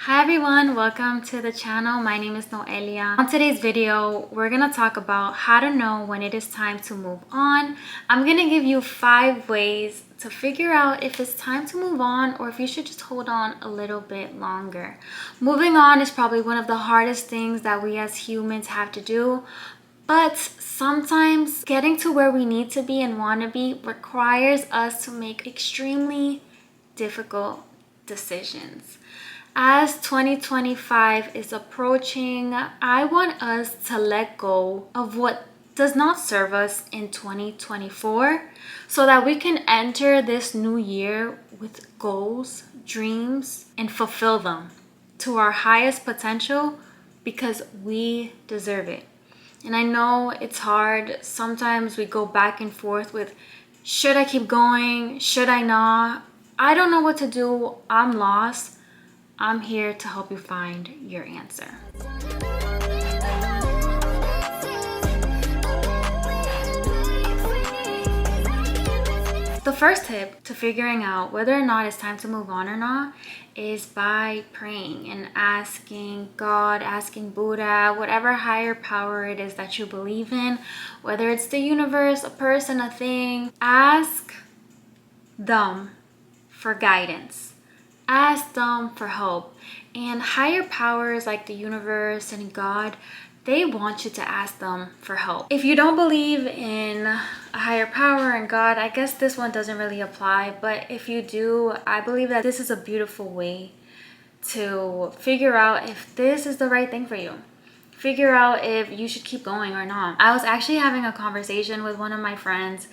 Hi everyone, welcome to the channel. My name is Noelia. On today's video, we're gonna talk about how to know when it is time to move on. I'm gonna give you 5 ways to figure out if it's time to move on or if you should just hold on a little bit longer. Moving on is probably one of the hardest things that we as humans have to do. But sometimes getting to where we need to be and want to be requires us to make extremely difficult decisions. As 2025 is approaching, I want us to let go of what does not serve us in 2024 so that we can enter this new year with goals, dreams, and fulfill them to our highest potential because we deserve it. And I know it's hard. Sometimes we go back and forth with, should I keep going? Should I not? I don't know what to do. I'm lost. I'm here to help you find your answer. The first tip to figuring out whether or not it's time to move on or not is by praying and asking God, asking Buddha, whatever higher power it is that you believe in, whether it's the universe, a person, a thing, ask them for guidance. Ask them for help. And higher powers like the universe and God, they want you to ask them for help. If you don't believe in a higher power and God, I guess this one doesn't really apply. But if you do, I believe that this is a beautiful way to figure out if this is the right thing for you. Figure out if you should keep going or not. I was actually having a conversation with one of my friends,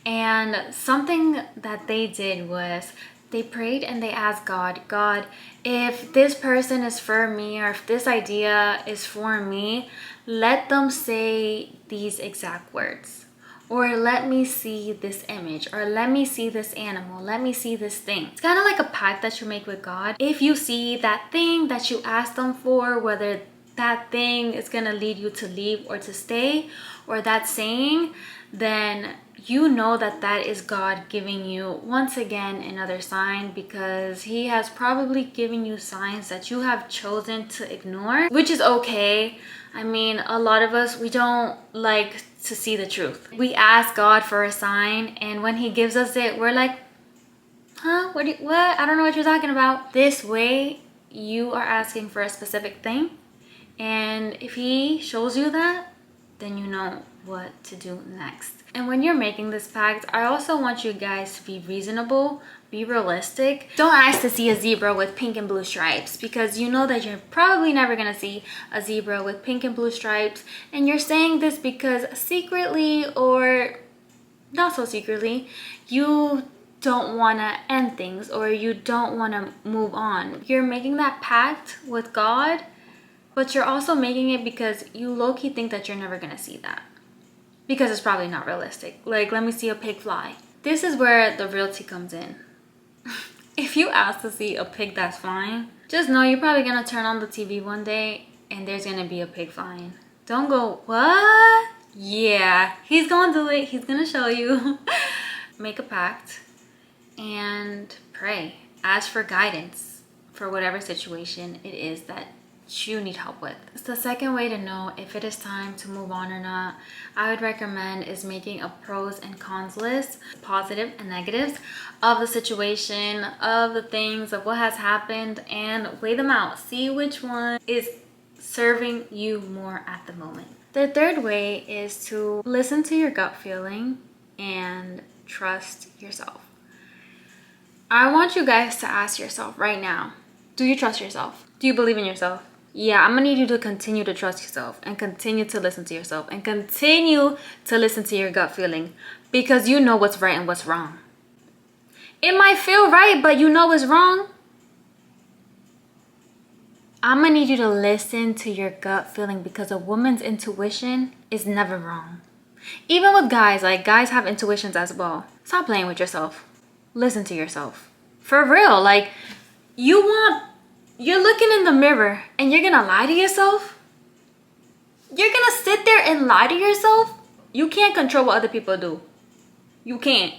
and something that they did was they prayed and they asked God, if this person is for me or if this idea is for me, let them say these exact words. Or let me see this image, or let me see this animal, let me see this thing. It's kind of like a pact that you make with God. If you see that thing that you asked them for, whether that thing is going to lead you to leave or to stay, or that saying, then you know that that is God giving you, once again, another sign, because he has probably given you signs that you have chosen to ignore, which is okay. I mean, a lot of us, we don't like to see the truth. We ask God for a sign, and when he gives us it, we're like, huh? What? I don't know what you're talking about. This way, you are asking for a specific thing, and if he shows you that, then you know what to do next. And when you're making this pact, I also want you guys to be reasonable, be realistic. Don't ask to see a zebra with pink and blue stripes, because you know that you're probably never gonna see a zebra with pink and blue stripes. And you're saying this because secretly, or not so secretly, you don't want to end things, or you don't want to move on. You're making that pact with God, but you're also making it because you low-key think that you're never gonna see that, because it's probably not realistic. Like, let me see a pig fly. This is where the realty comes in. If you ask to see a pig that's flying, just know you're probably gonna turn on the TV one day and there's gonna be a pig flying. Don't go, what? Yeah, he's gonna do it. He's gonna show you. Make a pact and pray. Ask for guidance for whatever situation it is that you need help with. The second way to know if it is time to move on or not, I would recommend, is making a pros and cons list, positive and negatives of the situation, of the things, of what has happened, and weigh them out. See which one is serving you more at the moment. The third way is to listen to your gut feeling and trust yourself. I want you guys to ask yourself right now, do you trust yourself? Do you believe in yourself? Yeah, I'm gonna need you to continue to trust yourself and continue to listen to yourself and continue to listen to your gut feeling, because you know what's right and what's wrong. It might feel right, but you know it's wrong. I'm gonna need you to listen to your gut feeling, because a woman's intuition is never wrong. Even with guys, like, guys have intuitions as well. Stop playing with yourself. Listen to yourself. For real, like, you're looking in the mirror and you're gonna lie to yourself? You're gonna sit there and lie to yourself? You can't control what other people do. You can't.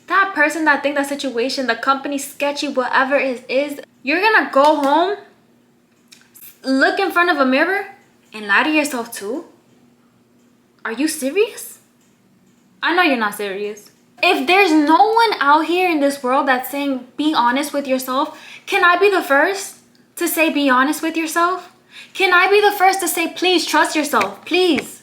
That person, that thing, that situation, the company, sketchy, whatever it is, You're gonna go home, look in front of a mirror, and lie to yourself too? Are you serious? I know you're not serious. If there's no one out here in this world that's saying be honest with yourself, can I be the first to say be honest with yourself? Can I be the first to say please trust yourself? Please.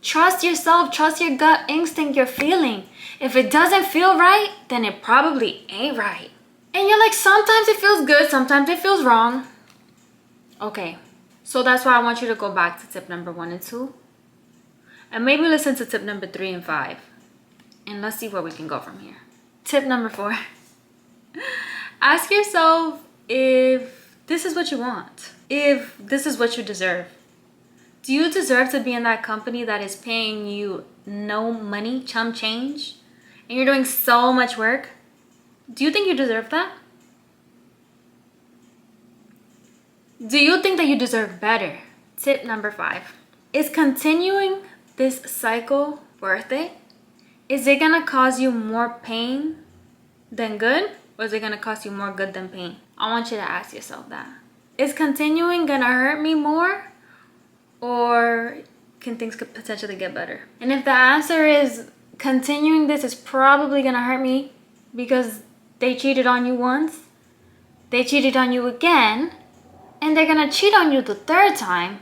Trust yourself. Trust your gut instinct, your feeling. If it doesn't feel right, then it probably ain't right. And you're like, sometimes it feels good, sometimes it feels wrong. Okay, so that's why I want you to go back to tip number 1 and 2. And maybe listen to tip number 3 and 5. And let's see where we can go from here. Tip number 4. Ask yourself if this is what you want. If this is what you deserve. Do you deserve to be in that company that is paying you no money, chump change? And you're doing so much work? Do you think you deserve that? Do you think that you deserve better? Tip number 5. Is continuing this cycle worth it? Is it gonna cause you more pain than good? Or is it gonna cause you more good than pain? I want you to ask yourself that. Is continuing gonna hurt me more? Or can things could potentially get better? And if the answer is continuing this is probably gonna hurt me because they cheated on you once, they cheated on you again, and they're gonna cheat on you the 3rd time,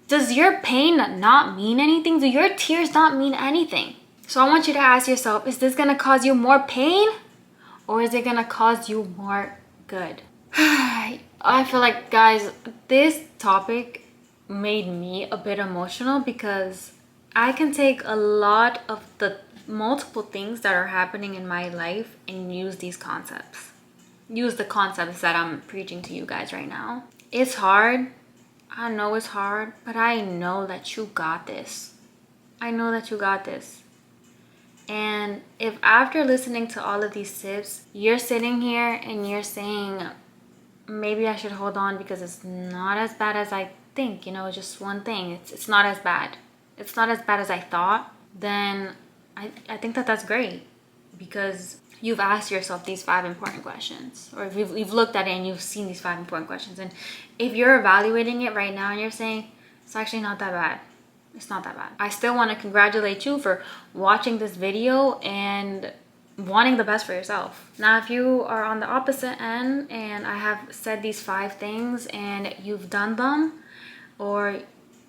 does your pain not mean anything? Do your tears not mean anything? So I want you to ask yourself, is this gonna cause you more pain or is it gonna cause you more good? I feel like, guys, this topic made me a bit emotional because I can take a lot of the multiple things that are happening in my life and use these concepts. Use the concepts that I'm preaching to you guys right now. It's hard. I know it's hard, but I know that you got this. I know that you got this. And if after listening to all of these tips, you're sitting here and you're saying, maybe I should hold on because it's not as bad as I think, you know, just one thing. It's not as bad. It's not as bad as I thought. Then I think that that's great because you've asked yourself these 5 important questions, or if you've looked at it and you've seen these 5 important questions. And if you're evaluating it right now and you're saying, it's actually not that bad. It's not that bad. I still want to congratulate you for watching this video and wanting the best for yourself. Now, if you are on the opposite end and I have said these 5 things and you've done them,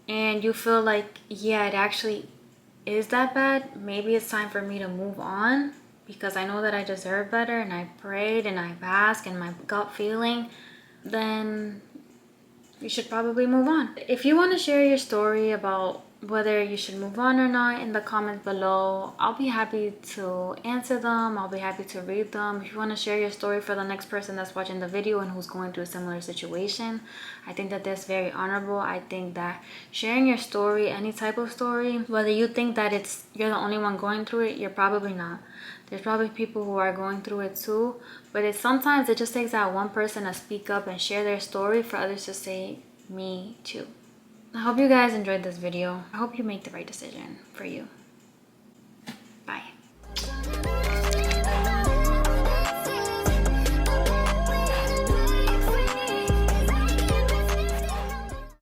and you feel like, yeah, it actually is that bad, maybe it's time for me to move on because I know that I deserve better and I prayed and I've asked and my gut feeling, then you should probably move on. If you want to share your story about whether you should move on or not in the comments below, I'll be happy to answer them. I'll be happy to read them. If you want to share your story for the next person that's watching the video and who's going through a similar situation, I think that that's very honorable. I think that sharing your story, any type of story, whether you think that you're the only one going through it, you're probably not. There's probably people who are going through it too, but sometimes it just takes that one person to speak up and share their story for others to say, me too. I hope you guys enjoyed this video. I hope you make the right decision for you.